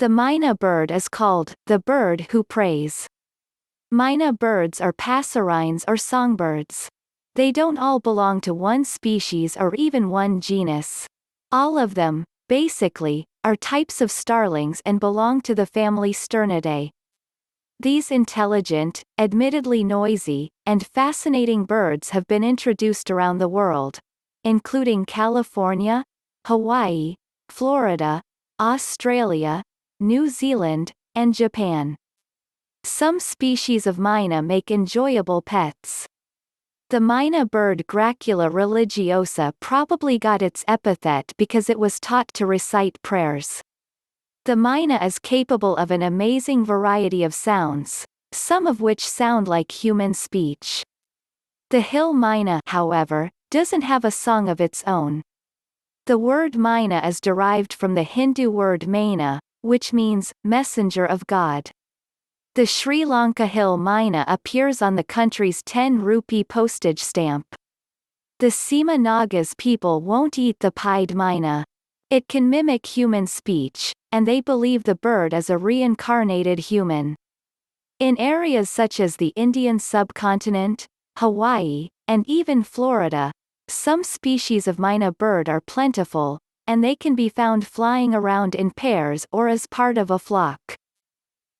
The Myna bird is called the bird who prays. Myna birds are passerines or songbirds. They don't all belong to one species or even one genus. All of them, basically, are types of starlings and belong to the family Sternidae. These intelligent, admittedly noisy, and fascinating birds have been introduced around the world, including California, Hawaii, Florida, Australia, New Zealand, and Japan. Some species of mynah make enjoyable pets. The Myna bird Gracula religiosa probably got its epithet because it was taught to recite prayers. The mynah is capable of an amazing variety of sounds, some of which sound like human speech. The hill mynah, however, doesn't have a song of its own. The word mynah is derived from the Hindu word maina, which means messenger of God. The Sri Lanka Hill mynah appears on the country's 10 rupee postage stamp. The Sema Nagas people won't eat the pied mynah. It can mimic human speech, and they believe the bird is a reincarnated human. In areas such as the Indian subcontinent, Hawaii, and even Florida, some species of Myna bird are plentiful, and they can be found flying around in pairs or as part of a flock.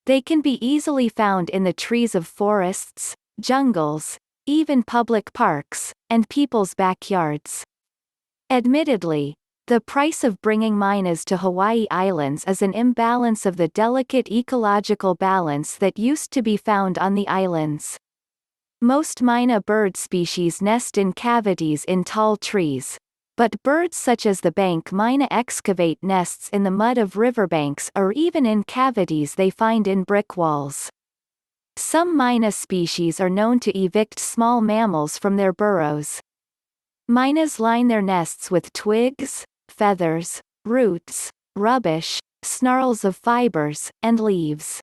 They can be easily found in the trees of forests, jungles, even public parks, and people's backyards. Admittedly, the price of bringing mynahs to Hawaii Islands is an imbalance of the delicate ecological balance that used to be found on the islands. Most Myna bird species nest in cavities in tall trees, but birds such as the bank mynah excavate nests in the mud of riverbanks or even in cavities they find in brick walls. Some mynah species are known to evict small mammals from their burrows. Mynahs line their nests with twigs, feathers, roots, rubbish, snarls of fibers, and leaves.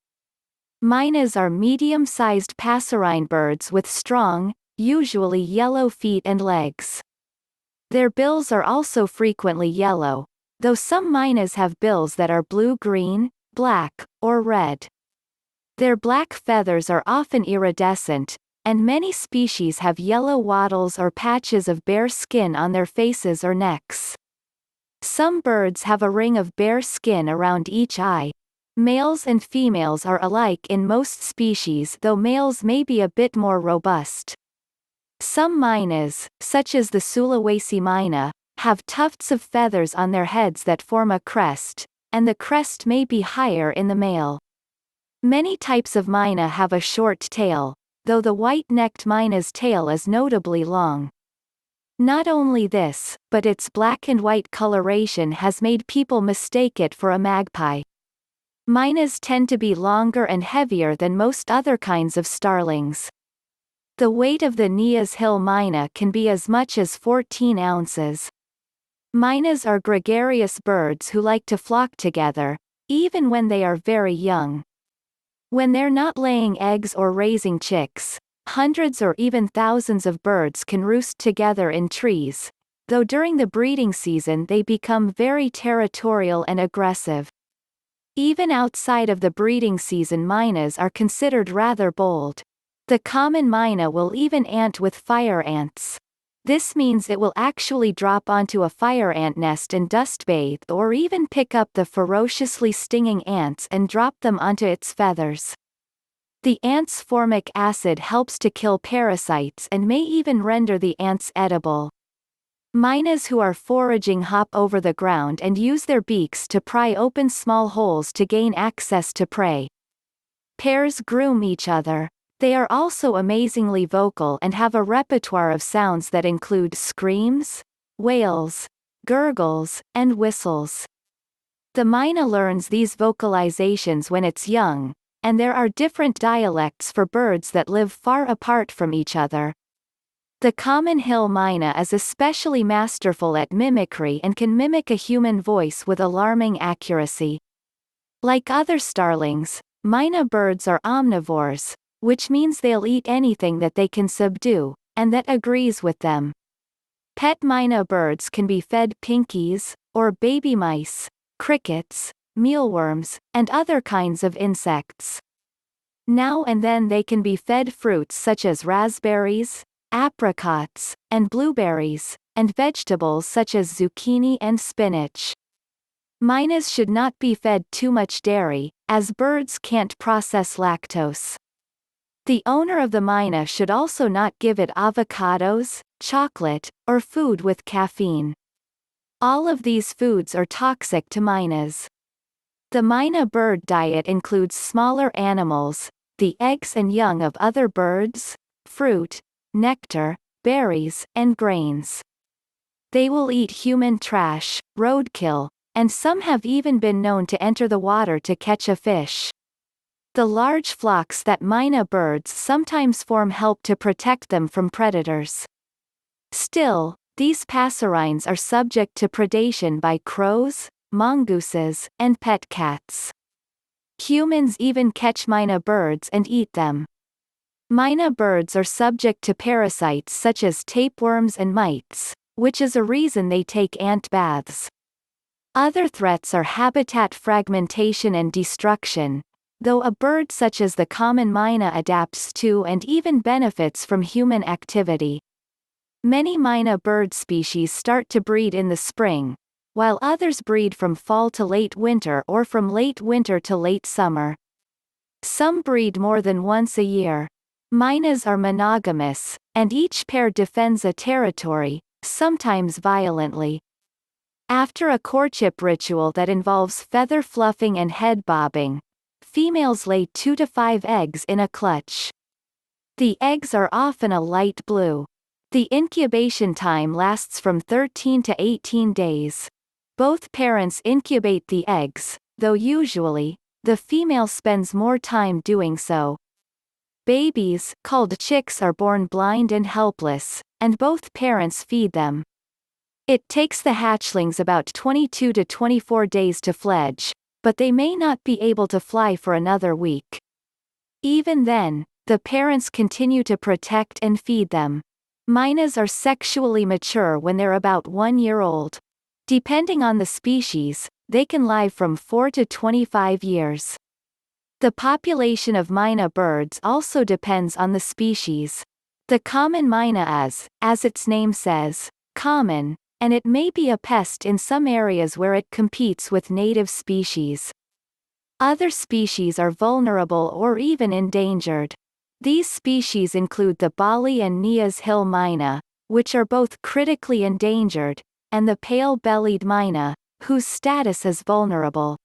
Mynahs are medium-sized passerine birds with strong, usually yellow feet and legs. Their bills are also frequently yellow, though some mynahs have bills that are blue-green, black, or red. Their black feathers are often iridescent, and many species have yellow wattles or patches of bare skin on their faces or necks. Some birds have a ring of bare skin around each eye. Males and females are alike in most species, though males may be a bit more robust. Some mynahs, such as the Sulawesi mynah, have tufts of feathers on their heads that form a crest, and the crest may be higher in the male. Many types of mynah have a short tail, though the white-necked mynah's tail is notably long. Not only this, but its black and white coloration has made people mistake it for a magpie. Mynahs tend to be longer and heavier than most other kinds of starlings. The weight of the Nias hill mynah can be as much as 14 ounces. Mynahs are gregarious birds who like to flock together, even when they are very young. When they're not laying eggs or raising chicks, hundreds or even thousands of birds can roost together in trees, though during the breeding season they become very territorial and aggressive. Even outside of the breeding season, mynahs are considered rather bold. The common mynah will even ant with fire ants. This means it will actually drop onto a fire ant nest and dust bathe or even pick up the ferociously stinging ants and drop them onto its feathers. The ant's formic acid helps to kill parasites and may even render the ants edible. Mynahs who are foraging hop over the ground and use their beaks to pry open small holes to gain access to prey. Pairs groom each other. They are also amazingly vocal and have a repertoire of sounds that include screams, wails, gurgles, and whistles. The mynah learns these vocalizations when it's young, and there are different dialects for birds that live far apart from each other. The common hill mynah is especially masterful at mimicry and can mimic a human voice with alarming accuracy. Like other starlings, mynah birds are omnivores, which means they'll eat anything that they can subdue, and that agrees with them. Pet mynah birds can be fed pinkies, or baby mice, crickets, mealworms, and other kinds of insects. Now and then they can be fed fruits such as raspberries, apricots, and blueberries, and vegetables such as zucchini and spinach. Mynahs should not be fed too much dairy, as birds can't process lactose. The owner of the mynah should also not give it avocados, chocolate, or food with caffeine. All of these foods are toxic to mynahs. The Myna bird diet includes smaller animals, the eggs and young of other birds, fruit, nectar, berries, and grains. They will eat human trash, roadkill, and some have even been known to enter the water to catch a fish. The large flocks that Myna birds sometimes form help to protect them from predators. Still, these passerines are subject to predation by crows, mongooses, and pet cats. Humans even catch Myna birds and eat them. Myna birds are subject to parasites such as tapeworms and mites, which is a reason they take ant baths. Other threats are habitat fragmentation and destruction, though a bird such as the common mynah adapts to and even benefits from human activity. Many Myna bird species start to breed in the spring, while others breed from fall to late winter or from late winter to late summer. Some breed more than once a year. Mynahs are monogamous, and each pair defends a territory, sometimes violently. After a courtship ritual that involves feather fluffing and head bobbing, females lay 2 to 5 eggs in a clutch. The eggs are often a light blue. The incubation time lasts from 13 to 18 days. Both parents incubate the eggs, though usually, the female spends more time doing so. Babies, called chicks, are born blind and helpless, and both parents feed them. It takes the hatchlings about 22 to 24 days to fledge, but they may not be able to fly for another week. Even then, the parents continue to protect and feed them. Mynahs are sexually mature when they're about 1 year old. Depending on the species, they can live from 4 to 25 years. The population of Myna birds also depends on the species. The common mynah is, as its name says, common, and it may be a pest in some areas where it competes with native species. Other species are vulnerable or even endangered. These species include the Bali and Nias hill mynah, which are both critically endangered, and the pale-bellied mynah, whose status is vulnerable.